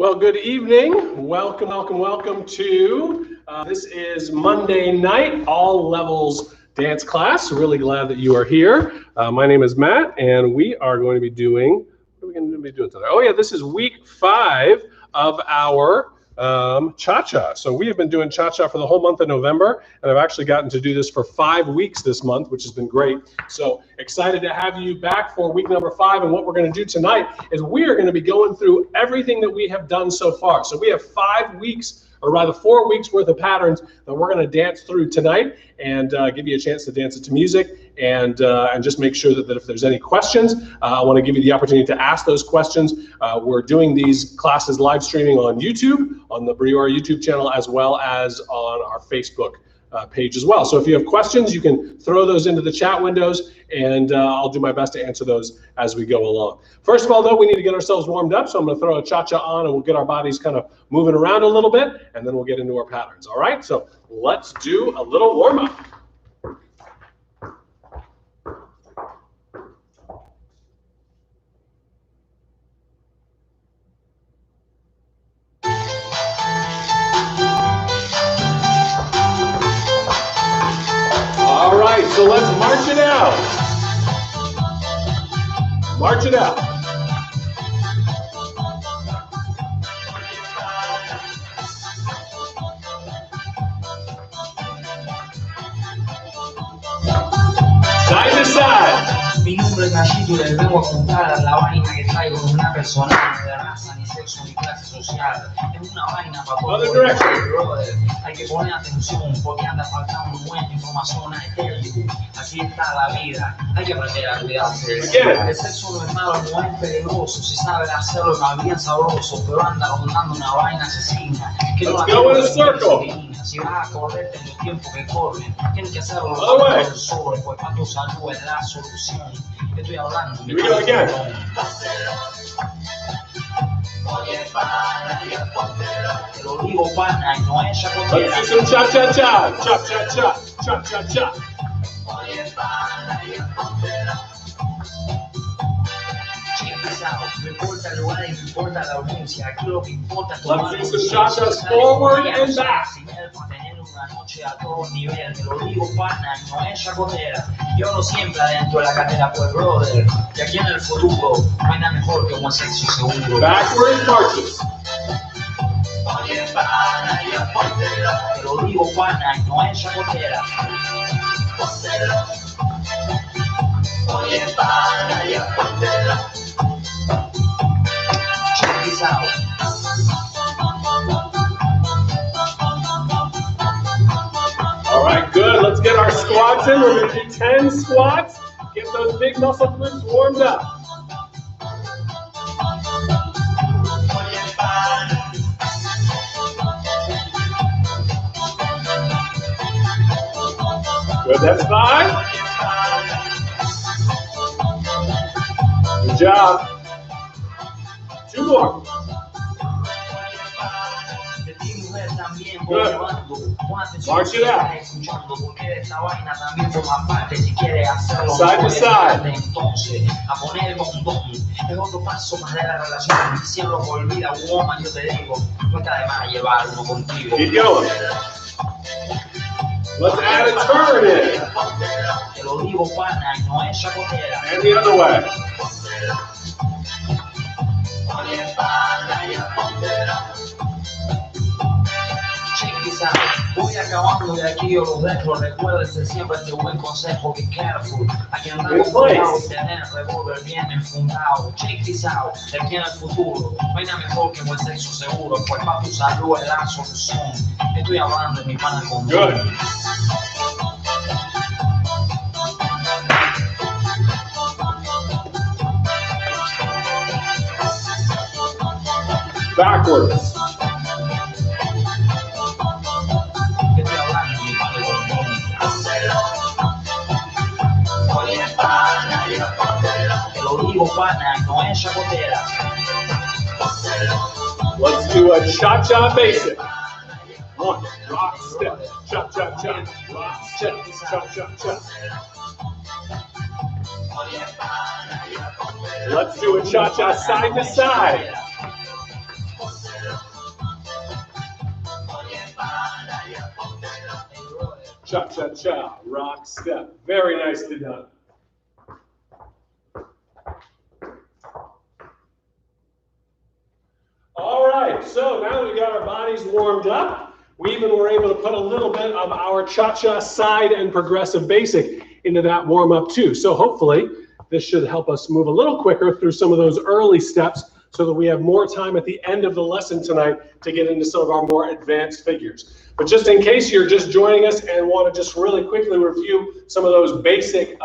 Well, good evening. Welcome to this is Monday night, all levels dance class. Really glad that you are here. My name is Matt, and we are going to be doing, what are we going to be doing today? Oh yeah, this is week 5 of our cha-cha. So we have been doing cha-cha for the whole month of November, and I've actually gotten to do this for 5 weeks this month, which has been great. So excited to have you back for week number 5. And what we're going to do tonight is we are going to be going through everything that we have done so far. So we have 5 weeks, or rather 4 weeks worth of patterns that we're going to dance through tonight, and give you a chance to dance it to music, and just make sure that if there's any questions, I want to give you the opportunity to ask those questions. We're doing these classes live streaming on YouTube, on the Briora YouTube channel, as well as on our Facebook page as well. So if you have questions, you can throw those into the chat windows, and I'll do my best to answer those as we go along. First of all, though, we need to get ourselves warmed up, so I'm going to throw a cha-cha on, and we'll get our bodies kind of moving around a little bit, and then we'll get into our patterns. All right, so let's do a little warm-up. All right, so let's march it out. March it out. Side to side. Mi nombre es Nachito y les vengo a contar la vaina que traigo de una persona de raza, ni sexo, ni clase social. Es una vaina para todo el brother. Hay que poner atención porque anda faltando buena información a este. Así está la vida. Hay que aprender a cuidarse. El sexo no es malo, no es peligroso. Si sabe hacerlo es más bien sabroso, pero anda rondando una vaina asesina. Que no la si vas a correr en el tiempo que corren, tienes que hacerlo del sol, pues para tu salud es la solución. Estoy hablando de oye, pana, te lo digo, pana, y no es chacotera. Let's do some cha-cha-cha, cha-cha-cha, cha-cha-cha. Oye, pana, no importa el lugar y no importa la audiencia, aquí lo que importa es tomar Let's do some cha-chas forward and back. Para tener una noche a todo nivel, te lo digo, pana, no es chacotera. Yo no siempre adentro de la carrera, pues, brother, y aquí en el futuro no hay nada mejor que un buen sexo seguro. Backward marches. Oye, pana, te lo digo, pana, no es chacotera. Oye, pana, check this out. All right, good. Let's get our squats in. We're going to do 10 squats. Get those big muscle groups warmed up. Good, that's 5. Good job. 2 more. Good. March it out. Side to side. A poner el condón es otro paso más de la relación. Si lo olvida, woman, yo te digo, no está de más llevar uno contigo. Keep going. Let's add a turn in. Te lo digo, pana, no es chacotera. And the other way. Voy acabando de aquí, yo los dejo. Recuérdense siempre este buen consejo, be careful. Hay que andar con cuidado y tener el revólver bien enfundado. Check this out, de aquí en el futuro no hay nada mejor que un buen sexo seguro, pues para tu salud es la solución. Estoy hablando de mi pana con Good. Backwards. Pana, no es chacotera. Let's do a cha-cha basic. 1, rock, step, cha-cha-cha, rock, step, cha-cha-cha. Let's do a cha-cha side to side. cha-cha-cha, rock, step. Very nicely done. All right, so now we got our bodies warmed up. We even were able to put a little bit of our cha-cha side and progressive basic into that warm-up too. So hopefully this should help us move a little quicker through some of those early steps so that we have more time at the end of the lesson tonight to get into some of our more advanced figures. But just in case you're just joining us and want to just really quickly review some of those basic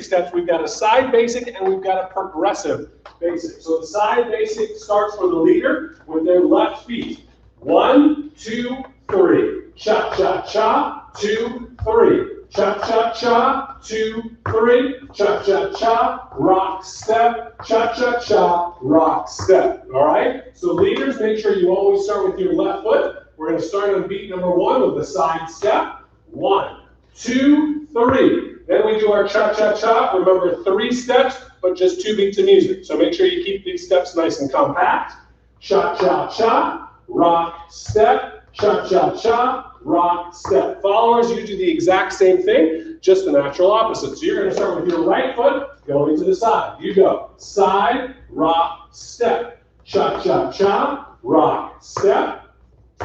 steps, we've got a side basic and we've got a progressive basic. So the side basic starts for the leader with their left feet. 1, 2, 3. Cha-cha-cha, 2, 3. Cha-cha-cha, 2, 3. Cha-cha-cha, rock, step. Cha-cha-cha, rock, step. All right? So leaders, make sure you always start with your left foot. We're going to start on beat number 1 with the side step. 1, 2, 3. Then we do our cha-cha-cha. Remember, 3 steps, but just 2 beats of music. So make sure you keep these steps nice and compact. Cha-cha-cha, rock, step. Cha-cha-cha, rock, step. Followers, you do the exact same thing, just the natural opposite. So you're going to start with your right foot going to the side. You go side, rock, step. Cha-cha-cha, rock, step.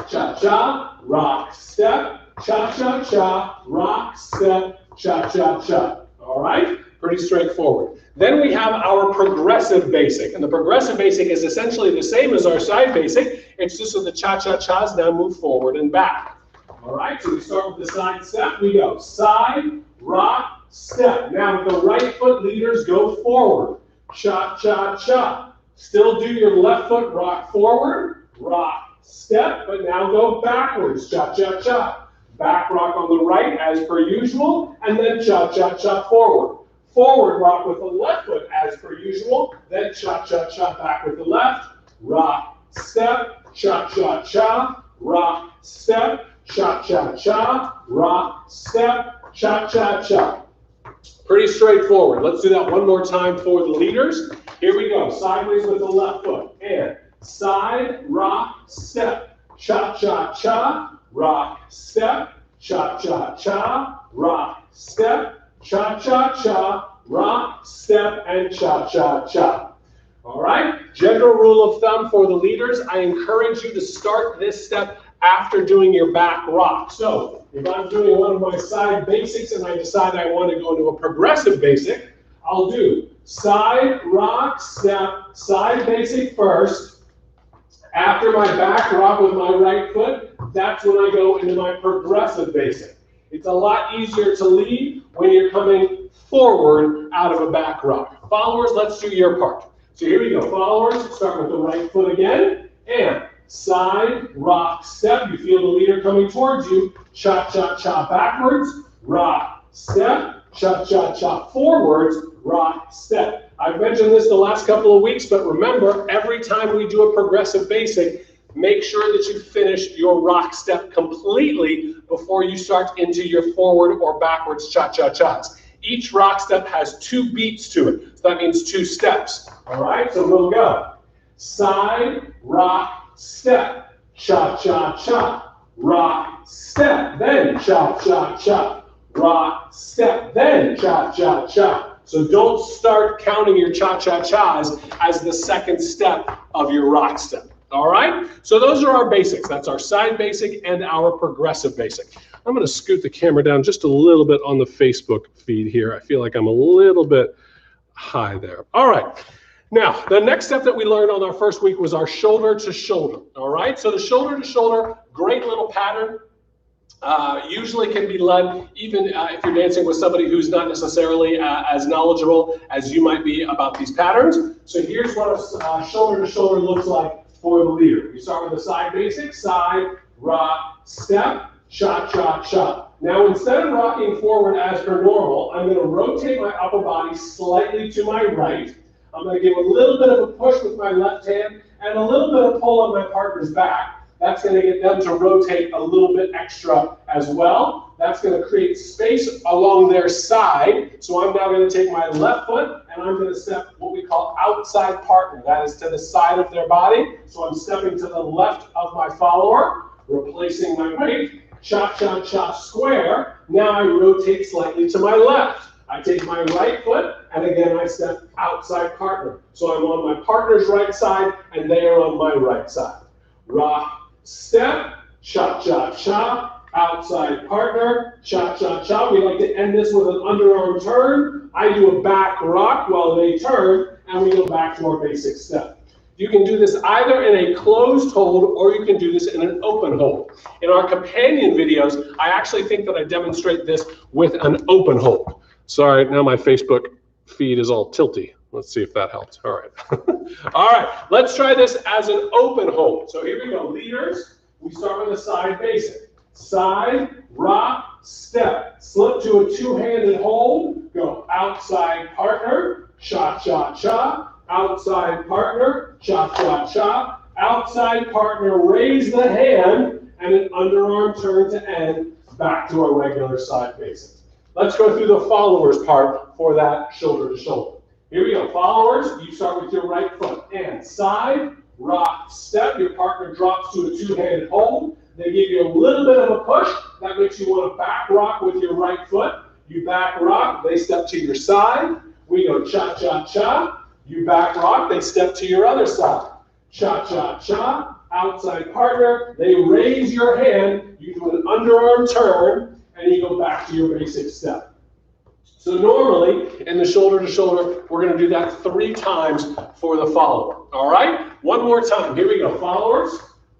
Cha-cha, rock, step. Cha-cha-cha, rock, step. Cha-cha-cha. All right? Pretty straightforward. Then we have our progressive basic. And the progressive basic is essentially the same as our side basic. It's just that the cha-cha-chas now move forward and back. All right, so we start with the side step. We go side, rock, step. Now with the right foot, leaders go forward. Cha-cha-cha. Still do your left foot rock forward, rock, step, but now go backwards. Cha-cha-cha. Back rock on the right as per usual, and then cha-cha-cha forward. Forward rock with the left foot as per usual, then cha-cha-cha back with the left, rock, step, cha-cha-cha, rock, step, cha-cha-cha, rock, step, cha-cha-cha. Pretty straightforward. Let's do that one more time for the leaders. Here we go. Sideways with the left foot. And side, rock, step, cha-cha-cha, rock, step, cha-cha-cha, rock, step, cha-cha-cha, rock, step, and cha-cha-cha. All right? General rule of thumb for the leaders, I encourage you to start this step after doing your back rock. So if I'm doing one of my side basics and I decide I want to go into a progressive basic, I'll do side, rock, step, side basic first. After my back rock with my right foot, that's when I go into my progressive basic. It's a lot easier to lead when you're coming forward out of a back rock. Followers, let's do your part. So here we go. Followers, start with the right foot again. And side, rock, step. You feel the leader coming towards you. Cha-cha-cha backwards, rock, step. Cha-cha-cha forwards, rock, step. I've mentioned this the last couple of weeks, but remember, every time we do a progressive basic, make sure that you finish your rock step completely before you start into your forward or backwards cha-cha-chas. Each rock step has 2 beats to it. So that means 2 steps. All right, so we'll go. Side, rock, step, cha-cha-cha, rock, step, then cha-cha-cha, rock, step, then cha-cha-cha. So don't start counting your cha-cha-chas as the second step of your rock step. All right, so those are our basics. That's our side basic and our progressive basic. I'm going to scoot the camera down just a little bit on the Facebook feed here. I feel like I'm a little bit high there. All right, now the next step that we learned on our first week was our shoulder to shoulder. All right, so the shoulder to shoulder, great little pattern. Usually can be led even if you're dancing with somebody who's not necessarily as knowledgeable as you might be about these patterns. So here's what a shoulder to shoulder looks like for the leader. You start with the side basic, side, rock, step, cha-cha-cha. Now instead of rocking forward as per normal, I'm going to rotate my upper body slightly to my right. I'm going to give a little bit of a push with my left hand and a little bit of pull on my partner's back. That's going to get them to rotate a little bit extra as well. That's going to create space along their side. So I'm now going to take my left foot and I'm going to step what we call outside partner. That is to the side of their body. So I'm stepping to the left of my follower, replacing my weight, cha-cha-cha square. Now I rotate slightly to my left. I take my right foot, and again I step outside partner. So I'm on my partner's right side, and they are on my right side. Rock, step, cha-cha-cha, outside partner, cha-cha-cha. We like to end this with an underarm turn. I do a back rock while they turn, and we go back to our basic step. You can do this either in a closed hold or you can do this in an open hold. In our companion videos, I actually think that I demonstrate this with an open hold. Sorry, now my Facebook feed is all tilty. Let's see if that helps. All right. All right, let's try this as an open hold. So here we go. Leaders, we start with a side basic. Side, rock, step. Slip to a two-handed hold. Go outside partner, cha-cha-cha. Outside partner, cha-cha-cha. Outside partner, raise the hand, and an underarm turn to end back to our regular side basic. Let's go through the followers part for that shoulder to shoulder. Here we go. Followers, you start with your right foot. And side, rock, step. Your partner drops to a two-handed hold. They give you a little bit of a push. That makes you want to back rock with your right foot. You back rock. They step to your side. We go cha-cha-cha. You back rock, they step to your other side. Cha-cha-cha, outside partner, they raise your hand, you do an underarm turn, and you go back to your basic step. So normally, in the shoulder to shoulder, we're gonna do that 3 times for the follower, all right? One more time, here we go. Followers,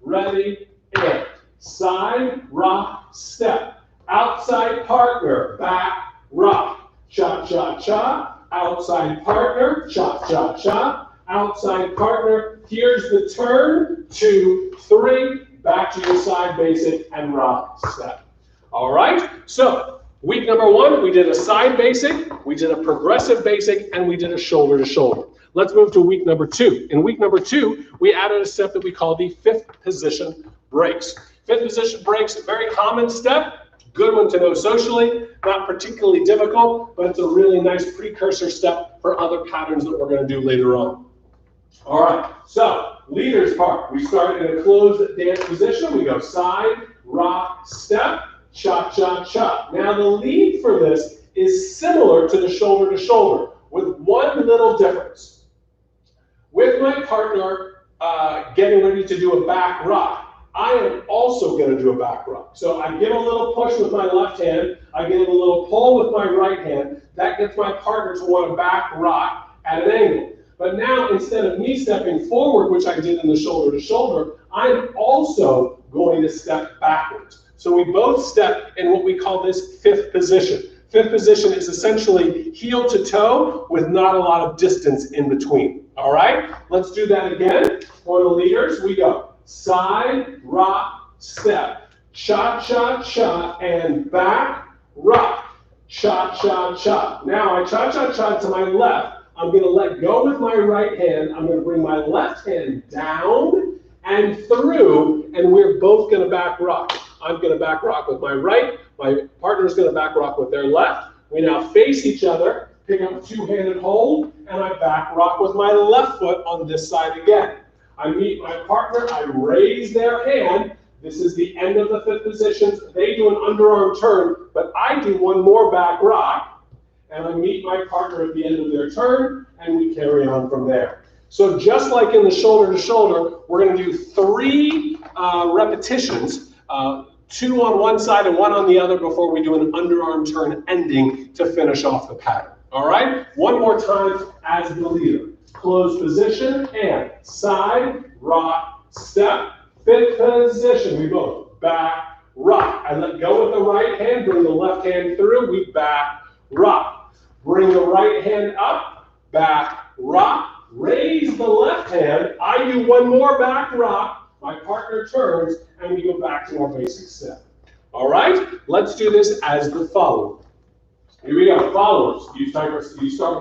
ready, and side, rock, step. Outside partner, back, rock, cha-cha-cha. Outside partner, cha-cha-cha, outside partner, here's the turn, 2, 3, back to your side basic and rock step. All right, so week number 1, we did a side basic, we did a progressive basic, and we did a shoulder to shoulder. Let's move to week number 2. In week number 2, we added a step that we call the 5th position breaks. 5th position breaks, a very common step. Good one to know socially, not particularly difficult, but it's a really nice precursor step for other patterns that we're going to do later on. All right, so leaders part. We start in a closed dance position. We go side, rock, step, cha-cha-cha. Now the lead for this is similar to the shoulder to shoulder with one little difference. With my partner getting ready to do a back rock, I am also going to do a back rock. So I give a little push with my left hand, I give a little pull with my right hand. That gets my partner to want to back rock at an angle. But now, instead of me stepping forward, which I did in the shoulder to shoulder, I'm also going to step backwards. So we both step in what we call this 5th position. 5th position is essentially heel to toe with not a lot of distance in between. All right, let's do that again. For the leaders, we go. Side, rock, step, cha-cha-cha, and back, rock, cha-cha-cha. Now I cha-cha-cha to my left. I'm going to let go with my right hand. I'm going to bring my left hand down and through, and we're both going to back rock. I'm going to back rock with my right. My partner's going to back rock with their left. We now face each other, pick up a two-handed hold, and I back rock with my left foot on this side again. I meet my partner, I raise their hand. This is the end of the 5th position. They do an underarm turn, but I do one more back rock, and I meet my partner at the end of their turn, and we carry on from there. So just like in the shoulder to shoulder, we're going to do 3 repetitions, 2 on one side and 1 on the other before we do an underarm turn ending to finish off the pattern. All right? One more time as the leader. Closed position and side, rock, step. 5th position, we both back, rock. I let go with the right hand, bring the left hand through, we back, rock. Bring the right hand up, back, rock. Raise the left hand. I do one more back rock. My partner turns, and we go back to our basic step. All right, let's do this as the following. Here we go, followers. You start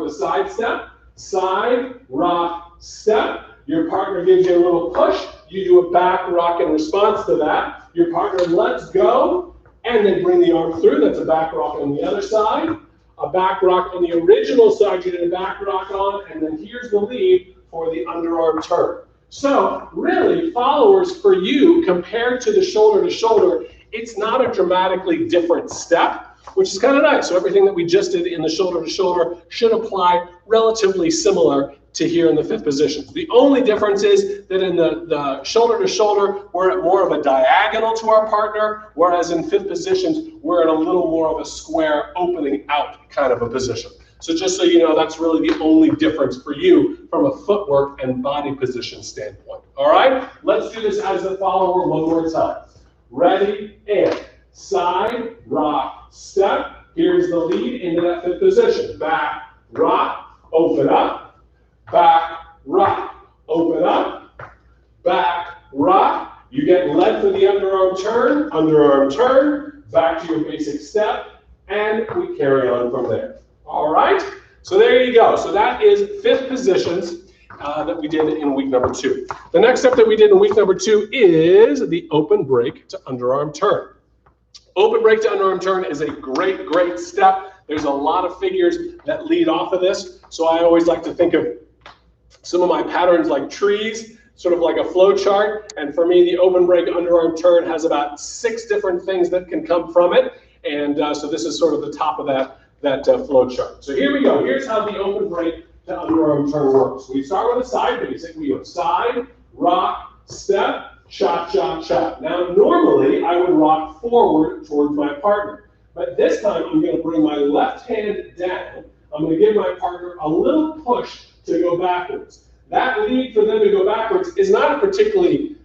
with a side step. Side, rock, step. Your partner gives you a little push. You do a back rock in response to that. Your partner lets go and then bring the arm through. That's a back rock on the other side. A back rock on the original side, you did a back rock on, and then here's the lead for the underarm turn. So really, followers for you compared to the shoulder to shoulder, it's not a dramatically different step. which is kind of nice. So everything that we just did in the shoulder to shoulder should apply relatively similar to here in the fifth position. The only difference is that in the shoulder to shoulder, we're at more of a diagonal to our partner, whereas in fifth positions, we're in a little more of a square opening out kind of a position. So just so you know, that's really the only difference for you from a footwork and body position standpoint. All right, let's do this as the follower one more time. Ready, and side, rock, step. Here's the lead into that fifth position. Back, rock, open up. Back, rock, open up. Back, rock. You get led for the underarm turn, back to your basic step, and we carry on from there. All right, so there you go. So that is fifth positions that we did in week number 2. The next step that we did in week number 2 is the open break to underarm turn. Open break to underarm turn is a great, great step. There's a lot of figures that lead off of this. So I always like to think of some of my patterns like trees, sort of like a flow chart. And for me, the open break underarm turn has about 6 different things that can come from it. And so this is sort of the top of that flow chart. So here we go. Here's how the open break to underarm turn works. We start with a side basic. We go side, rock, step, chop, chop, chop. Now, normally, I would rock forward towards my partner. But this time, I'm going to bring my left hand down. I'm going to give my partner a little push to go backwards. That lead for them to go backwards is not a particularly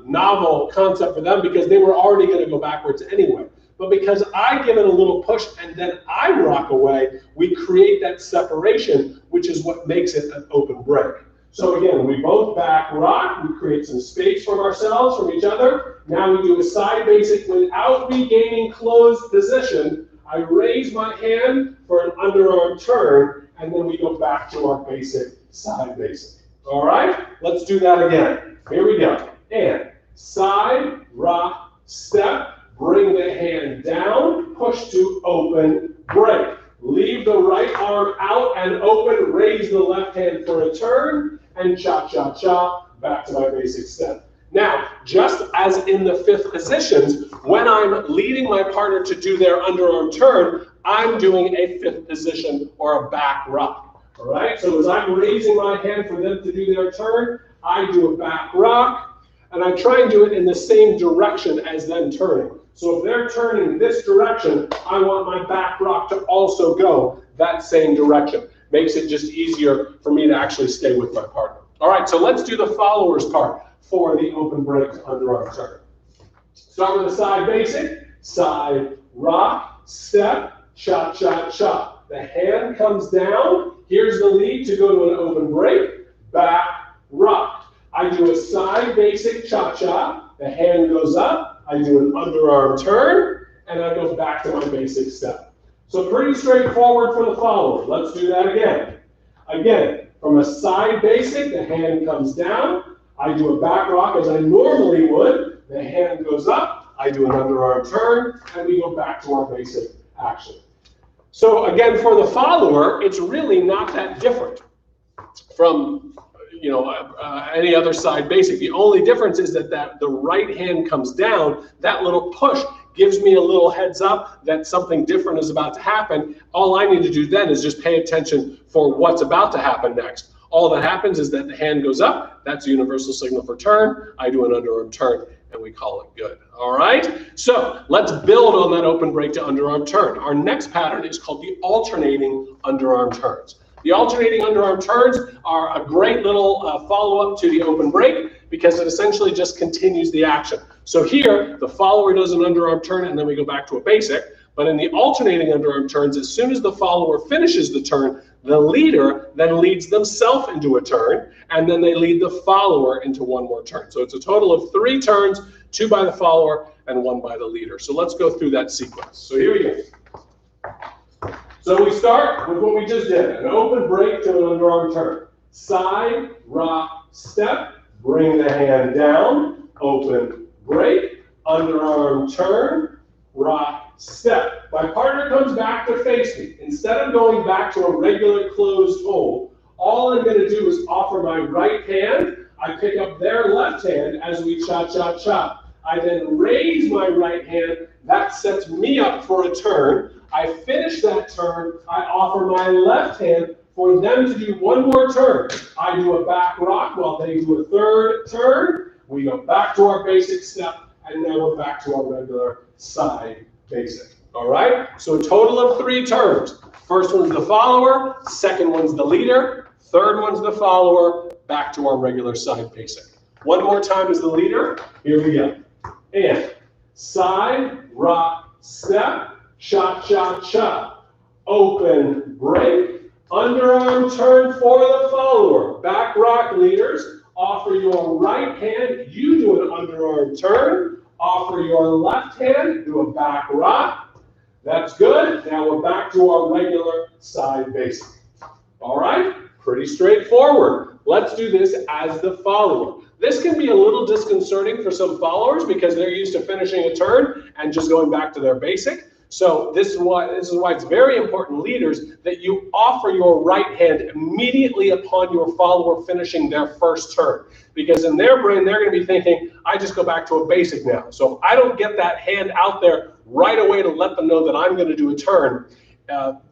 novel concept for them because they were already going to go backwards anyway. But because I give it a little push and then I rock away, we create that separation, which is what makes it an open break. So again, we both back rock, we create some space from ourselves, from each other. Now we do a side basic without regaining closed position. I raise my hand for an underarm turn, and then we go back to our basic side basic. All right, let's do that again. Here we go. And side, rock, step. Bring the hand down, push to open, break. Leave the right arm out and open, raise the left hand for a turn, and chop, chop, chop, back to my basic step. Now, just as in the fifth positions, when I'm leading my partner to do their underarm turn, I'm doing a fifth position or a back rock. All right, so as I'm raising my hand for them to do their turn, I do a back rock, and I try and do it in the same direction as them turning. So if they're turning this direction, I want my back rock to also go that same direction. Makes it just easier for me to actually stay with my partner. All right, so let's do the followers part for the open break underarm turn. Start with a side basic, side, rock, step, chop, chop, chop. The hand comes down. Here's the lead to go to an open break, back, rock. I do a side basic, chop, chop. The hand goes up. I do an underarm turn, and I go back to my basic step. So pretty straightforward for the follower. Let's do that again. Again, from a side basic, the hand comes down. I do a back rock as I normally would. The hand goes up. I do an underarm turn, and we go back to our basic action. So again, for the follower, it's really not that different from any other side basic. The only difference is that the right hand comes down. That little push gives me a little heads up that something different is about to happen. All I need to do then is just pay attention for what's about to happen next. All that happens is that the hand goes up. That's a universal signal for turn. I do an underarm turn, and we call it good. All right? So let's build on that open break to underarm turn. Our next pattern is called the alternating underarm turns. The alternating underarm turns are a great little follow-up to the open break because it essentially just continues the action. So here, the follower does an underarm turn, and then we go back to a basic. But in the alternating underarm turns, as soon as the follower finishes the turn, the leader then leads themselves into a turn, and then they lead the follower into one more turn. So it's a total of 3 turns, 2 by the follower and 1 by the leader. So let's go through that sequence. So here we go. So we start with what we just did, an open break to an underarm turn. Side, rock, step, bring the hand down, open, break, underarm turn, rock, step. My partner comes back to face me. Instead of going back to a regular closed hold, all I'm going to do is offer my right hand. I pick up their left hand as we chop, chop, chop. I then raise my right hand that sets me up for a turn. I finish that turn, I offer my left hand for them to do one more turn. I do a back rock while they do a third turn. We go back to our basic step, and now we're back to our regular side basic. All right? So a total of 3 turns. First one's the follower, second one's the leader, third one's the follower, back to our regular side basic. One more time as the leader. Here we go. And side, rock, step, shot, shot, shot. Open, break, underarm turn for the follower. Back rock, leaders. Offer your right hand, you do an underarm turn. Offer your left hand, do a back rock. That's good. Now we're back to our regular side basic. All right? Pretty straightforward. Let's do this as the follower. This can be a little disconcerting for some followers because they're used to finishing a turn and just going back to their basic. So this is why it's very important, leaders, that you offer your right hand immediately upon your follower finishing their first turn. Because in their brain, they're going to be thinking, I just go back to a basic now. So if I don't get that hand out there right away to let them know that I'm going to do a turn,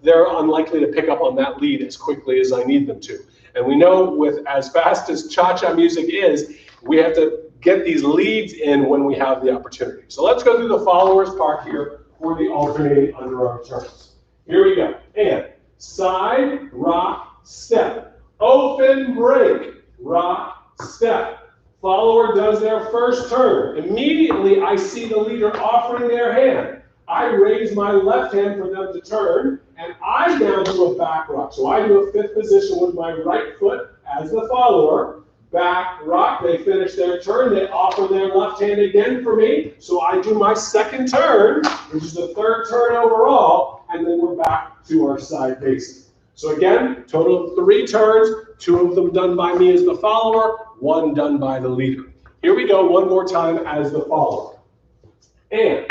they're unlikely to pick up on that lead as quickly as I need them to. And we know with as fast as cha-cha music is, we have to get these leads in when we have the opportunity. So let's go through the followers part here for the alternating underarm turns. Here we go. And side, rock, step. Open, break, rock, step. Follower does their first turn. Immediately, I see the leader offering their hand. I raise my left hand for them to turn, and I now do a back rock. So I do a 5th position with my right foot as the follower. Back rock, they finish their turn, they offer their left hand again for me, so I do my second turn, which is the 3rd turn overall, and then we're back to our side basic. So again, total of 3 turns, 2 of them done by me as the follower, 1 done by the leader. Here we go one more time as the follower. And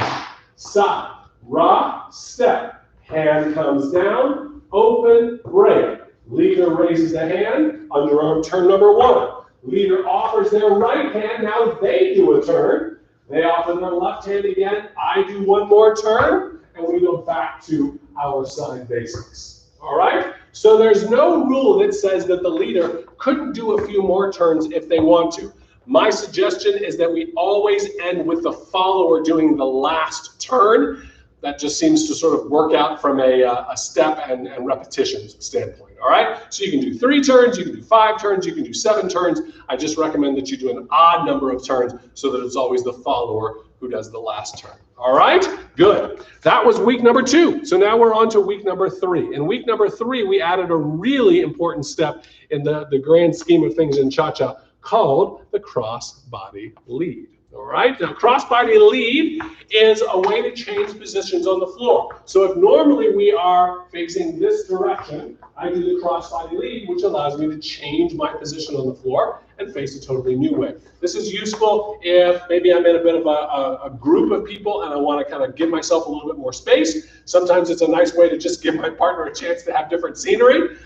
side, rock, step, hand comes down, open, break. Leader raises the hand, underarm turn number 1. Leader offers their right hand, now they do a turn. They offer their left hand again, I do one more turn, and we go back to our side basics. All right? So there's no rule that says that the leader couldn't do a few more turns if they want to. My suggestion is that we always end with the follower doing the last turn. That just seems to sort of work out from a step and repetitions standpoint. All right, so you can do 3 turns, you can do 5 turns, you can do 7 turns. I just recommend that you do an odd number of turns so that it's always the follower who does the last turn. All right, good. That was week number 2. So now we're on to week number 3. In week number 3, we added a really important step in the grand scheme of things in cha-cha called the cross-body lead. All right, now cross-body lead is a way to change positions on the floor. So if normally we are facing this direction, I do the cross-body lead, which allows me to change my position on the floor and face a totally new way. This is useful if maybe I'm in a bit of a group of people and I want to kind of give myself a little bit more space. Sometimes it's a nice way to just give my partner a chance to have different scenery.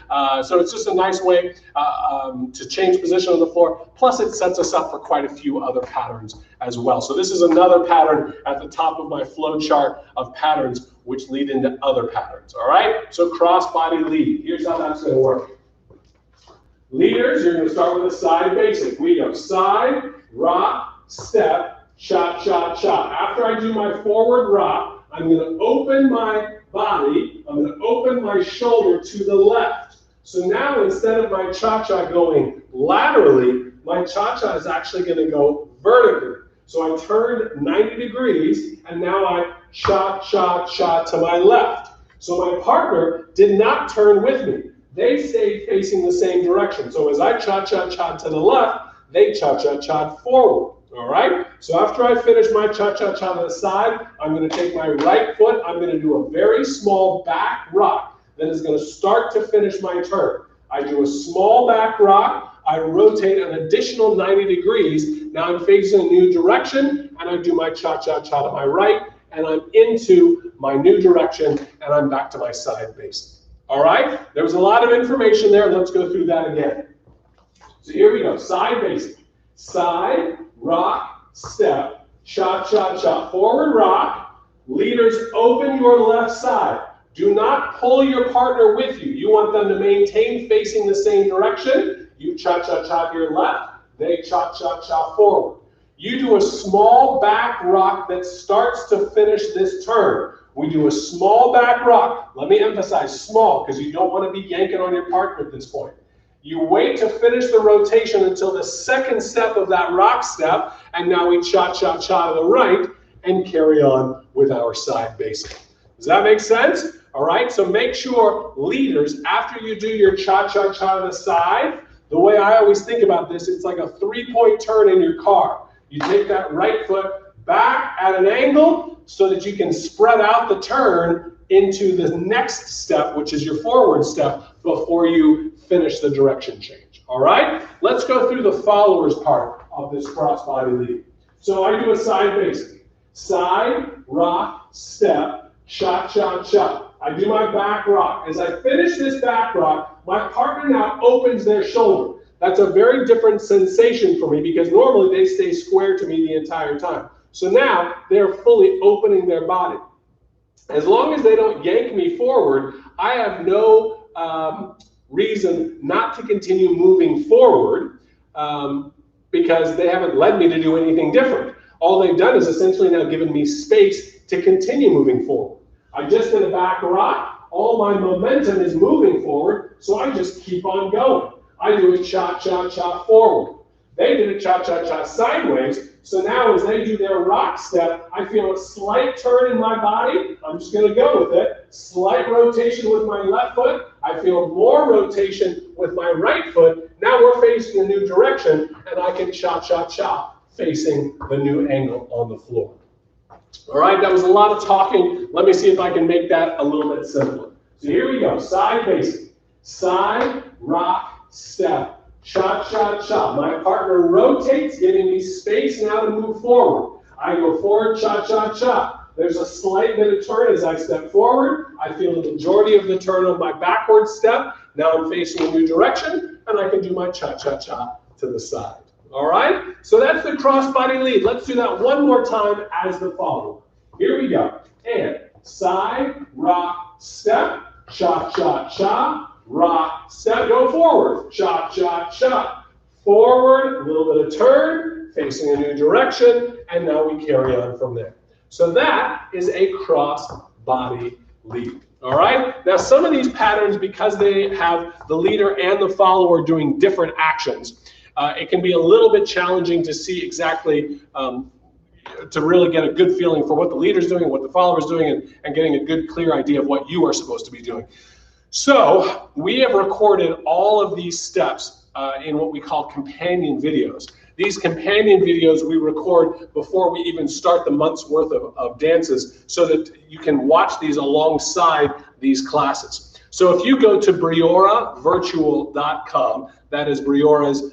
So it's just a nice way to change position on the floor. Plus it sets us up for quite a few other patterns as well. So this is another pattern at the top of my flow chart of patterns which lead into other patterns. All right, so cross-body lead. Here's how that's going to work. Leaders, you're going to start with a side basic. We go side, rock, step, shot, shot, shot. After I do my forward rock, I'm going to open my body. I'm going to open my shoulder to the left. So now instead of my cha-cha going laterally, my cha-cha is actually going to go vertically. So I turned 90 degrees, and now I shot, shot, shot to my left. So my partner did not turn with me. They stayed facing the same direction. So as I cha-cha-cha to the left, they cha-cha-cha forward. All right? So after I finish my cha-cha-cha to the side, I'm going to take my right foot. I'm going to do a very small back rock that is going to start to finish my turn. I do a small back rock. I rotate an additional 90 degrees. Now I'm facing a new direction, and I do my cha-cha-cha to my right, and I'm into my new direction, and I'm back to my side basic. All right? There was a lot of information there. Let's go through that again. So here we go. Side basic. Side, rock, step, shot, shot, shot. Forward rock. Leaders, open your left side. Do not pull your partner with you. You want them to maintain facing the same direction. You cha-cha-cha to your left. They cha-cha-cha forward. You do a small back rock that starts to finish this turn. We do a small back rock. Let me emphasize small, because you don't want to be yanking on your partner at this point. You wait to finish the rotation until the second step of that rock step, and now we cha-cha-cha to the right and carry on with our side basic. Does that make sense? All right, so make sure, leaders, after you do your cha-cha-cha to the side, the way I always think about this, it's like a three-point turn in your car. You take that right foot back at an angle so that you can spread out the turn into the next step, which is your forward step, before you finish the direction change. All right? Let's go through the followers part of this crossbody lead. So I do a side basic. Side, rock, step, cha-cha-cha. I do my back rock. As I finish this back rock, my partner now opens their shoulder. That's a very different sensation for me because normally they stay square to me the entire time. So now they're fully opening their body. As long as they don't yank me forward, I have no reason not to continue moving forward because they haven't led me to do anything different. All they've done is essentially now given me space to continue moving forward. I just did a back rock. All my momentum is moving forward, so I just keep on going. I do a cha-cha-cha forward. They did a cha-cha-cha sideways, so now as they do their rock step, I feel a slight turn in my body. I'm just going to go with it. Slight rotation with my left foot. I feel more rotation with my right foot. Now we're facing a new direction, and I can cha-cha-cha facing the new angle on the floor. All right, that was a lot of talking. Let me see if I can make that a little bit simpler. So here we go, side basic. Side, rock, step, cha-cha-cha. My partner rotates, giving me space now to move forward. I go forward, cha-cha-cha. There's a slight bit of turn as I step forward. I feel the majority of the turn on my backward step. Now I'm facing a new direction, and I can do my cha-cha-cha to the side. All right, so that's the crossbody lead. Let's do that one more time as the follower. Here we go. And side, rock, step, cha-cha-cha, rock, step, go forward, cha-cha-cha, forward, a little bit of turn, facing a new direction, and now we carry on from there. So that is a crossbody lead. All right, now some of these patterns, because they have the leader and the follower doing different actions, it can be a little bit challenging to see exactly, to really get a good feeling for what the leader's doing, what the follower's doing, and getting a good, clear idea of what you are supposed to be doing. So we have recorded all of these steps in what we call companion videos. These companion videos we record before we even start the month's worth of dances so that you can watch these alongside these classes. So if you go to BrioraVirtual.com, that is Briora's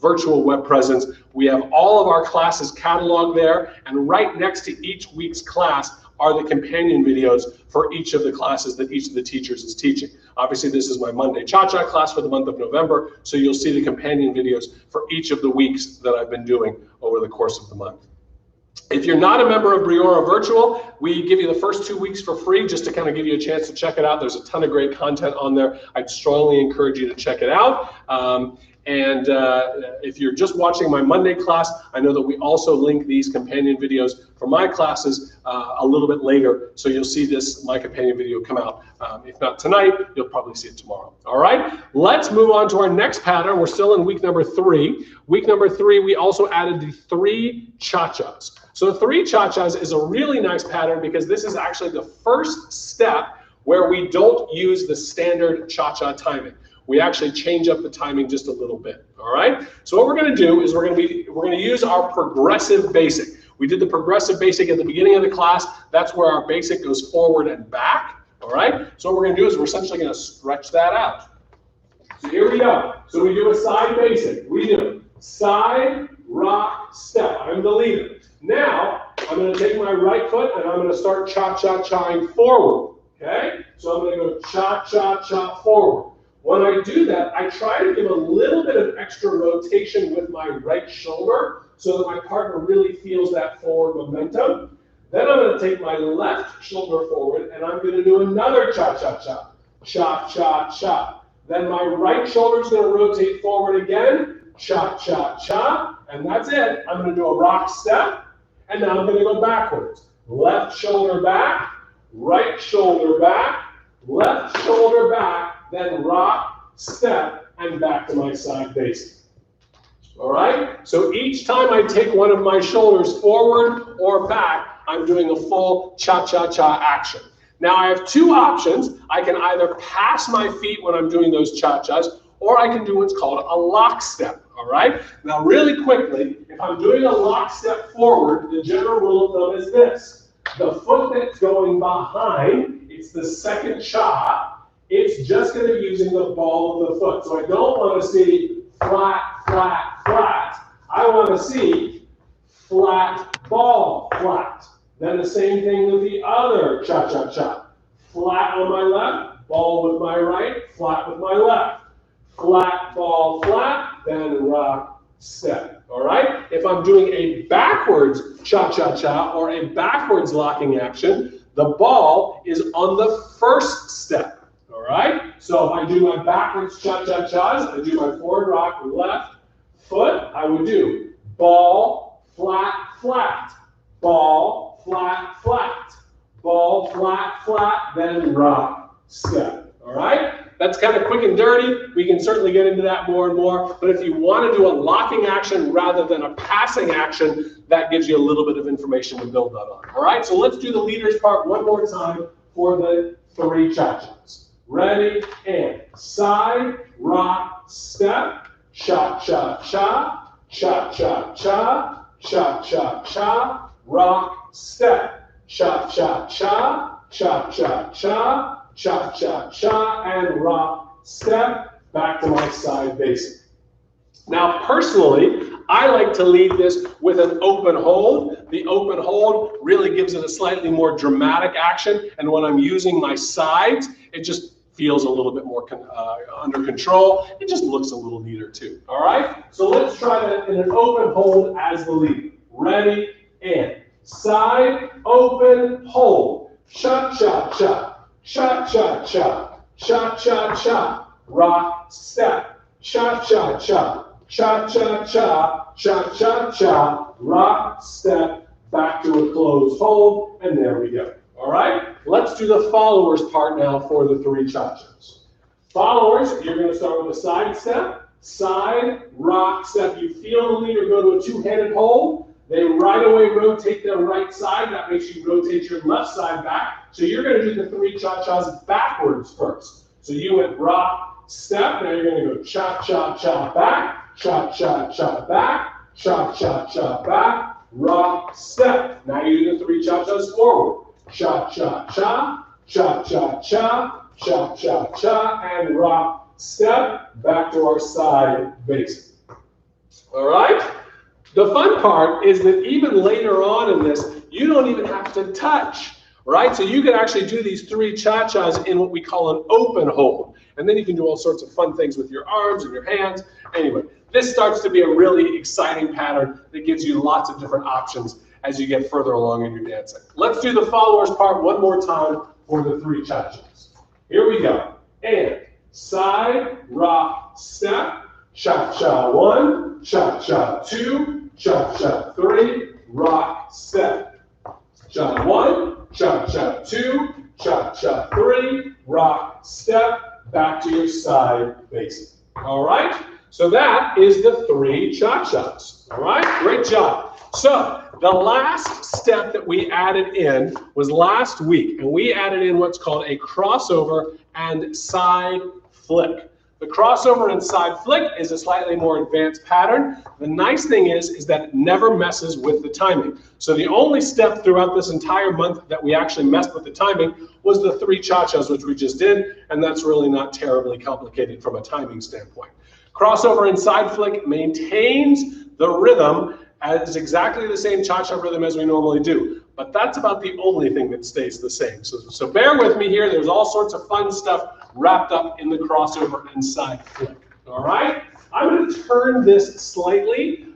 virtual web presence, we have all of our classes cataloged there, and right next to each week's class are the companion videos for each of the classes that each of the teachers is teaching. Obviously, this is my Monday Cha-Cha class for the month of November, so you'll see the companion videos for each of the weeks that I've been doing over the course of the month. If you're not a member of Briora Virtual, we give you the first 2 weeks for free just to kind of give you a chance to check it out. There's a ton of great content on there. I'd strongly encourage you to check it out. If you're just watching my Monday class, I know that we also link these companion videos for my classes a little bit later, so you'll see my companion video come out. If not tonight, you'll probably see it tomorrow. All right, let's move on to our next pattern. We're still in week number 3. Week number 3, we also added the 3 cha-chas. So 3 cha-chas is a really nice pattern because this is actually the first step where we don't use the standard cha-cha timing. We actually change up the timing just a little bit. All right. So what we're going to do is we're going to use our progressive basic. We did the progressive basic at the beginning of the class. That's where our basic goes forward and back. All right. So what we're going to do is we're essentially going to stretch that out. So here we go. So we do a side basic. We do side, rock, step. I'm the leader. Now I'm going to take my right foot and I'm going to start cha-cha-chaing forward. Okay. So I'm going to go cha-cha-cha forward. When I do that, I try to give a little bit of extra rotation with my right shoulder so that my partner really feels that forward momentum. Then I'm going to take my left shoulder forward and I'm going to do another cha-cha-cha. Cha-cha-cha. Then my right shoulder is going to rotate forward again. Cha-cha-cha. And that's it. I'm going to do a rock step. And now I'm going to go backwards. Left shoulder back. Right shoulder back. Left shoulder back. Then rock, step, and back to my side basic. All right? So each time I take one of my shoulders forward or back, I'm doing a full cha-cha-cha action. Now I have two options. I can either pass my feet when I'm doing those cha-chas, or I can do what's called a lock step. All right? Now really quickly, if I'm doing a lock step forward, the general rule of thumb is this. The foot that's going behind, it's the second cha, it's just going to be using the ball of the foot. So I don't want to see flat, flat, flat. I want to see flat, ball, flat. Then the same thing with the other cha-cha-cha. Flat on my left, ball with my right, flat with my left. Flat, ball, flat, then rock, step. All right? If I'm doing a backwards cha-cha-cha or a backwards locking action, the ball is on the first step. All right? So if I do my backwards cha-cha-chas, I do my forward rock left foot, I would do ball, flat, flat, ball, flat, flat, ball, flat, flat, then rock, step. All right? That's kind of quick and dirty. We can certainly get into that more and more. But if you want to do a locking action rather than a passing action, that gives you a little bit of information to build that on. All right? So let's do the leaders part one more time for the three cha-chas. Ready, and side, rock, step, cha-cha-cha, cha-cha-cha, cha-cha-cha, rock, step, cha-cha-cha, cha-cha-cha, cha-cha-cha, and rock, step, back to my side basic. Now, personally, I like to lead this with an open hold. The open hold really gives it a slightly more dramatic action, and when I'm using my sides, it just feels a little bit more under control. It just looks a little neater too, all right? So let's try that in an open hold as the lead. Ready, and side, open, hold. Cha-cha-cha, cha-cha-cha, cha-cha-cha, rock, step, cha-cha-cha, cha-cha-cha, cha-cha-cha, rock, step, back to a closed hold, and there we go. All right? Let's do the followers part now for the three cha-chas. Followers, you're going to start with a side step, side, rock, step. You feel the leader go to a two-handed hold. They right away rotate their right side. That makes you rotate your left side back. So you're going to do the three cha-chas backwards first. So you went rock, step. Now you're going to go cha-cha-cha back, cha-cha-cha back, cha-cha-cha back, rock, step. Now you do the three cha-chas forward. Cha-cha-cha, cha-cha-cha, cha-cha-cha, and rock, step, back to our side basic. All right? The fun part is that even later on in this, you don't even have to touch, right? So you can actually do these three cha-chas in what we call an open hold. And then you can do all sorts of fun things with your arms and your hands. Anyway, this starts to be a really exciting pattern that gives you lots of different options as you get further along in your dancing. Let's do the followers part one more time for the three cha-chas. Here we go. And side, rock, step, cha-cha one, cha-cha two, cha-cha three, rock, step. Cha one, cha-cha two, cha-cha three, rock, step, back to your side basic. All right? So that is the three cha-chas. All right? Great job. So the last step that we added in was last week, and we added in what's called a crossover and side flick. The crossover and side flick is a slightly more advanced pattern. The nice thing is that it never messes with the timing. So the only step throughout this entire month that we actually messed with the timing was the three cha-chas, which we just did, and that's really not terribly complicated from a timing standpoint. Crossover and side flick maintains the rhythm as exactly the same cha-cha rhythm as we normally do. But that's about the only thing that stays the same. So bear with me here. There's all sorts of fun stuff wrapped up in the crossover and side flick. All right? I'm going to turn this slightly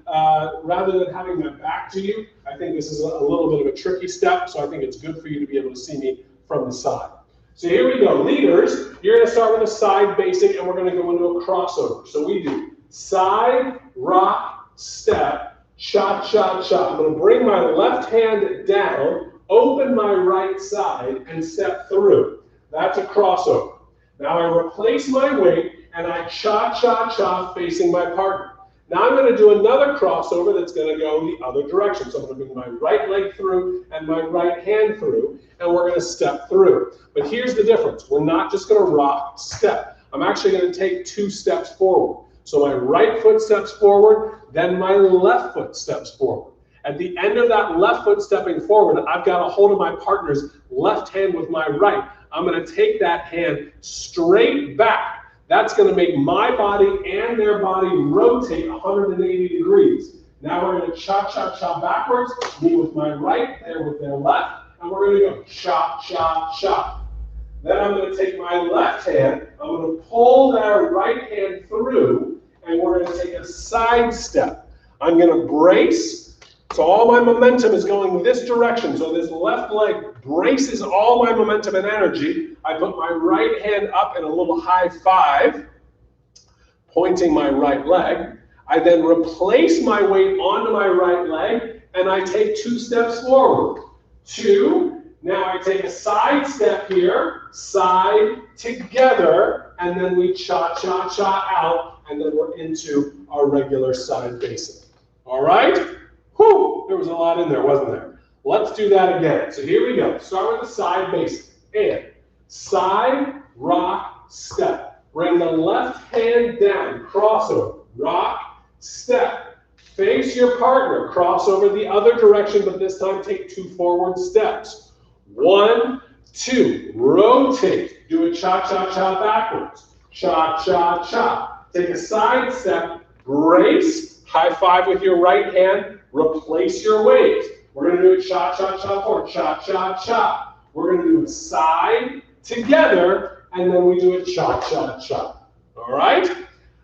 rather than having my back to you, I think this is a little bit of a tricky step, so I think it's good for you to be able to see me from the side. So here we go. Leaders, you're going to start with a side basic, and we're going to go into a crossover. So we do side, rock, step, cha, cha, cha. I'm going to bring my left hand down, open my right side, and step through. That's a crossover. Now I replace my weight, and I cha, cha, cha facing my partner. Now I'm going to do another crossover that's going to go the other direction. So I'm going to bring my right leg through and my right hand through, and we're going to step through. But here's the difference. We're not just going to rock, step. I'm actually going to take 2 steps forward. So my right foot steps forward, then my left foot steps forward. At the end of that left foot stepping forward, I've got a hold of my partner's left hand with my right. I'm going to take that hand straight back. That's going to make my body and their body rotate 180 degrees. Now we're going to cha-cha-cha backwards, me with my right, there with their left, and we're going to go cha-cha-cha. Then I'm going to take my left hand, I'm going to pull their right hand through, and we're going to take a side step. I'm going to brace. So all my momentum is going this direction. So this left leg braces all my momentum and energy. I put my right hand up in a little high five, pointing my right leg. I then replace my weight onto my right leg, and I take 2 steps forward. 2. Now I take a side step here, side, together, and then we cha-cha-cha out, and then we're into our regular side basic. All right? Whew, there was a lot in there, wasn't there? Let's do that again. So here we go. Start with the side basic. And side, rock, step. Bring the left hand down, crossover, rock, step. Face your partner, cross over the other direction, but this time take 2 forward steps. 1, 2, rotate. Do a cha-cha-cha backwards. Cha-cha-cha. Take a side step, brace, high five with your right hand, replace your weight. We're going to do a cha-cha-cha forward, cha-cha-cha. We're going to do a side together, and then we do a cha-cha-cha. All right?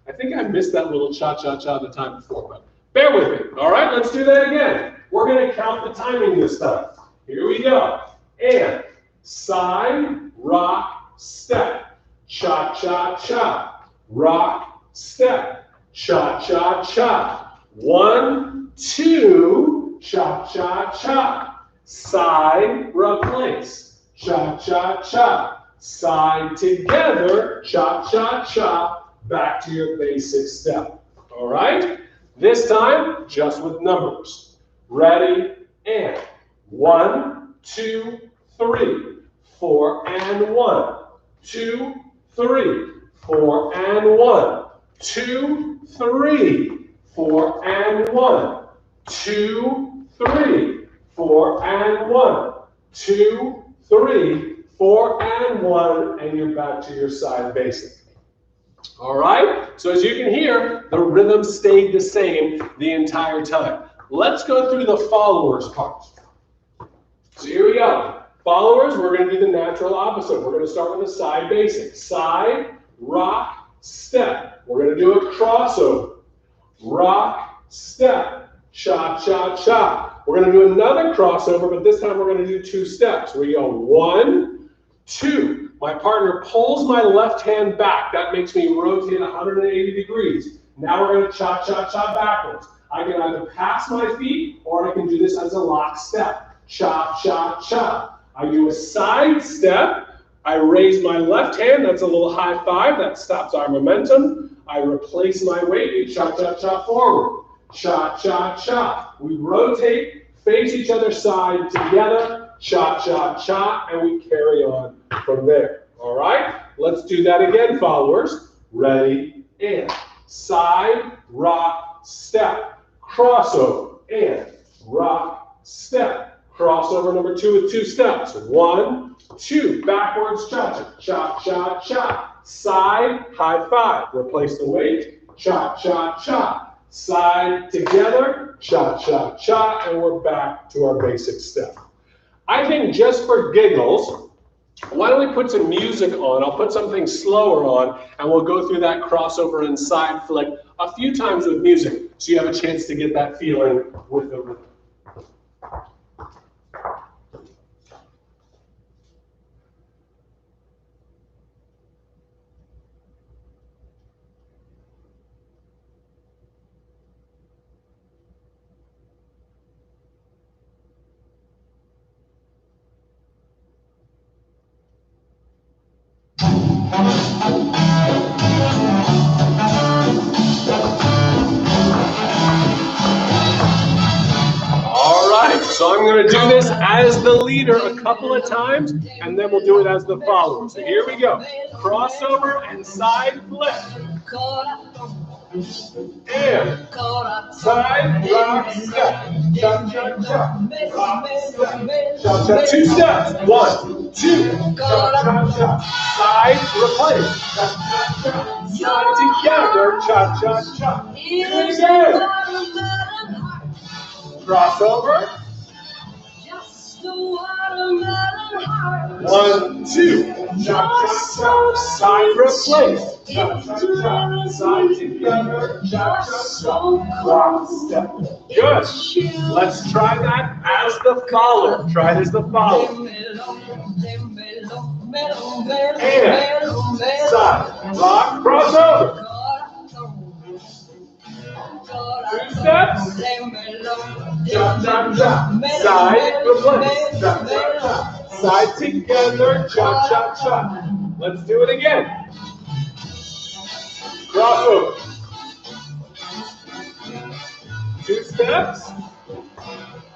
I think I missed that little cha-cha-cha the time before, but bear with me. All right, let's do that again. We're going to count the timing this time. Here we go. And side, rock, step. Cha-cha-cha. Rock, step. Cha-cha-cha. 1, 2, cha-cha-cha. Side, replace. Cha-cha-cha. Side together, cha-cha-cha. Back to your basic step. All right? This time, just with numbers. Ready, and 1, 2, 3, 4, and 1. 2, 3, 4, and 1. 2, 3, 4, and 1. 2, 3, 4, and 1. 2, 3, 4, and 1, and you're back to your side basic. All right? So as you can hear, the rhythm stayed the same the entire time. Let's go through the followers part. So here we go. Followers, we're going to do the natural opposite. We're going to start with a side basic. Side, rock, step. We're going to do a crossover. Rock, step, cha-cha-cha. We're going to do another crossover, but this time we're going to do 2 steps. We go 1, 2. My partner pulls my left hand back. That makes me rotate 180 degrees. Now we're going to cha-cha-cha backwards. I can either pass my feet, or I can do this as a lock step. Cha-cha-cha. I do a side step. I raise my left hand. That's a little high five. That stops our momentum. I replace my weight. We cha-cha-cha forward. Cha-cha-cha. We rotate, face each other's side together. Cha-cha-cha, and we carry on from there. All right? Let's do that again, followers. Ready, and side, rock, step, crossover, and rock, step, crossover number 2 with 2 steps. 1, 2, backwards, cha-cha, cha-cha-cha, side, high five, replace the weight, cha-cha-cha, side together, cha-cha-cha, and we're back to our basic step. I think just for giggles, why don't we put some music on? I'll put something slower on, and we'll go through that crossover and side flick a few times with music. so you have a chance to get that feeling with the rhythm. So I'm going to do this as the leader a couple of times, and then we'll do it as the follower. So here we go. Crossover and side flip. And side, rock, step. Cha, cha, cha. Rock, step. Cha, cha. 2 steps. 1, 2. Cha, cha, cha. Side, replace. Cha, cha, cha. Side together. Cha, cha, cha. Do it again. Crossover. 1, 2, cha cha cha, side replace, cha cha cha, side together, cha cha cha, rock step. Good. Let's try that as the follower. Try it as the follower. And side, rock, crossover. 2 steps. Cha cha cha. Side replace. Cha cha cha. Side together. Cha cha cha. Let's do it again. Crossover. 2 steps.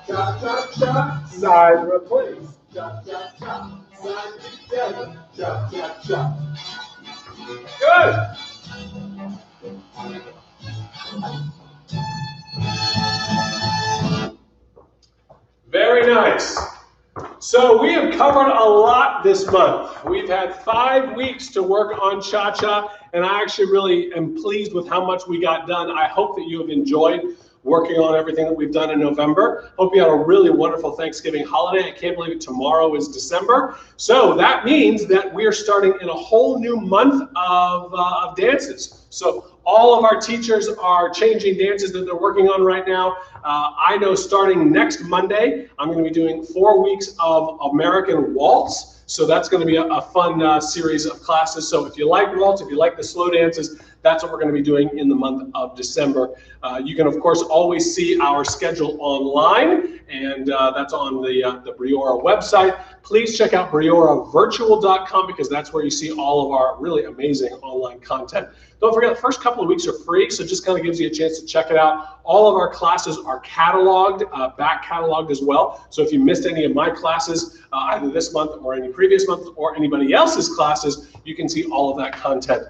Cha cha cha. Side replace. Cha cha cha. Side together. Cha cha cha. Good. Very nice. So we have covered a lot this month. We've had 5 weeks to work on Cha-Cha, and I actually really am pleased with how much we got done. I hope that you have enjoyed working on everything that we've done in November. Hope you had a really wonderful Thanksgiving holiday. I can't believe it, tomorrow is December. So that means that we're starting in a whole new month of dances. So all of our teachers are changing dances that they're working on right now. I know starting next Monday, I'm going to be doing 4 weeks of American Waltz. So that's going to be a fun series of classes. So if you like waltz, if you like the slow dances, that's what we're going to be doing in the month of December. You can, of course, always see our schedule online, and that's on the Briora website. Please check out BrioraVirtual.com because that's where you see all of our really amazing online content. Don't forget, the first couple of weeks are free, so it just kind of gives you a chance to check it out. All of our classes are cataloged, back cataloged as well. So if you missed any of my classes, either this month or any previous month or anybody else's classes, you can see all of that content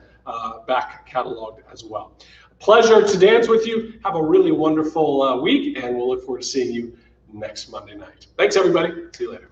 back cataloged as well. Pleasure to dance with you. Have a really wonderful week, and we'll look forward to seeing you next Monday night. Thanks, everybody. See you later.